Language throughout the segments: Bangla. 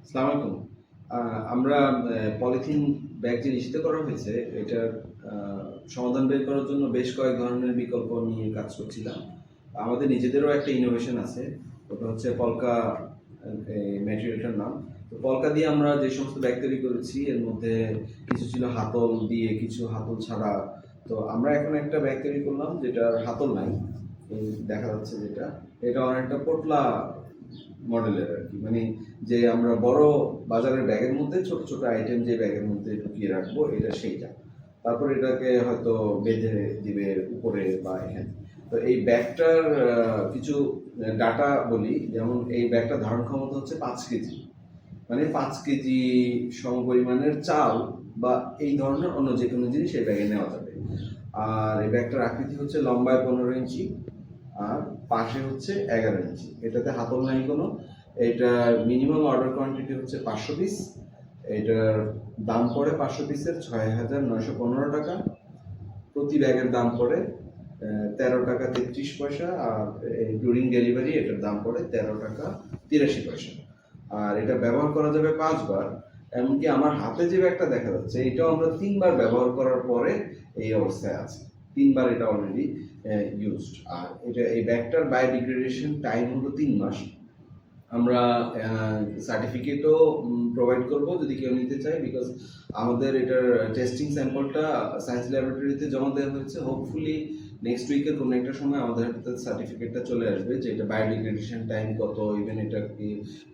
আসসালামু আলাইকুম। আমরা পলিথিন ব্যাগ যে নিষিদ্ধ করা হয়েছে, এটার সমাধান বের করার জন্য বেশ কয়েক ধরনের বিকল্প নিয়ে কাজ করছিলাম। আমাদের নিজেদেরও একটা ইনোভেশন আছে, ওটা হচ্ছে পলকা, এই ম্যাটেরিয়ালটার নাম। তো পলকা দিয়ে আমরা যে সমস্ত ব্যাগ তৈরি করেছি, এর মধ্যে কিছু ছিল হাতল দিয়ে, কিছু হাতল ছাড়া। তো আমরা এখন একটা ব্যাগ তৈরি করলাম যেটার হাতল নাই, এই দেখা যাচ্ছে যেটা, এটা অনেকটা পোটলা মডেলের আর কি, মানে যে আমরা বড় বাজারের ব্যাগের মধ্যে ছোট ছোট আইটেম যে ব্যাগের মধ্যে ঢুকিয়ে রাখবো, এটা সেইটা। তারপর এটাকে হয়তো বেঁধে দিবে উপরে বা এখানে। তো এই ব্যাগটার কিছু ডাটা বলি, যেমন এই ব্যাগটা ধারণ ক্ষমতা হচ্ছে 5 কেজি, মানে 5 কেজি সমপরিমাণের চাল বা এই ধরনের অন্য যে কোনো জিনিস এই ব্যাগে নেওয়া যাবে। আর এই ব্যাগটার আকৃতি হচ্ছে লম্বায় 15 ইঞ্চি আর পাশে হচ্ছে 11 ইঞ্চি। এটাতে হাতল নাই কোনো। এটার মিনিমাম অর্ডার কোয়ান্টিটি হচ্ছে 500 পিস। এটার দাম পড়ে 500 পিসের 6,915 টাকা। প্রতি ব্যাগের দাম পড়ে 13 টাকা 33 পয়সা। আর ইনক্লুডিং ডেলিভারি এটার দাম পড়ে 13 টাকা 83 পয়সা। আর এটা ব্যবহার করা যাবে 5 বার। এমনকি আমার হাতে যে ব্যাগটা দেখা যাচ্ছে, এটাও আমরা 3 বার ব্যবহার করার পরে এই অবস্থায় আছে। 3 বার এটা অলরেডি ইউজড। আর এটা এই ব্যাগটার বায়োডিগ্রেডেশন টাইম হলো 3 মাস। আমরা সার্টিফিকেটও প্রোভাইড করব যদি কেউ নিতে চায়, বিকজ আমাদের এটার টেস্টিং স্যাম্পলটা সায়েন্স ল্যাবরেটরিতে জমা দেওয়া হয়েছে। হোপফুলি নেক্সট উইকের কোনো একটা সময় আমাদের হাতে সার্টিফিকেটটা চলে আসবে যে এটা বায়োডিগ্রেডেশন টাইম কত, ইভেন এটা কি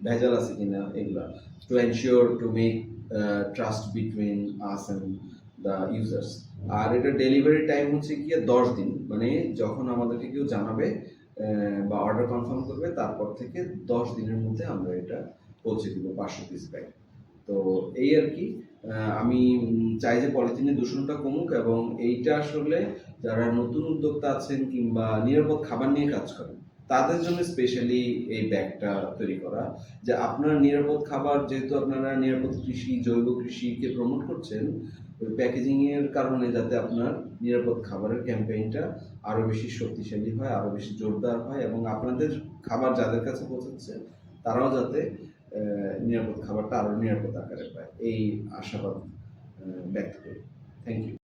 ভেজাল আছে কিনা, এগুলা to ensure to make trust between us and the users. আর এটা ডেলিভারি টাইম হচ্ছে গিয়ে 10 দিন, মানে যখন আমাদেরকে কেউ জানাবে বা অর্ডার কনফার্ম করবে, তারপর থেকে 10 দিনের মধ্যে আমরা এটা পৌঁছে দিব 500 পিস ব্যাগ। তো এই আর কি। আমি চাই যে পলিথিনের দূষণটা কমুক, এবং এইটা আসলে যারা নতুন উদ্যোক্তা আছেন কিংবা নিরাপদ খাবার নিয়ে কাজ করেন, তাদের জন্য স্পেশালি এই ব্যাগটা তৈরি করা। যে আপনার নিরাপদ খাবার, যেহেতু আপনারা নিরাপদ কৃষি, জৈব কৃষিকে প্রমোট করছেন, ওই প্যাকেজিং এর কারণে যাতে আপনার নিরাপদ খাবারের ক্যাম্পেইনটা আরো বেশি শক্তিশালী হয়, আরো বেশি জোরদার হয়, এবং আপনাদের খাবার যাদের কাছে পৌঁছাচ্ছে তারাও যাতে নিরাপদ খাবারটা আরো নিরাপদ আকারে পায়, এই আশাবাদ ব্যক্ত করি। Thank you.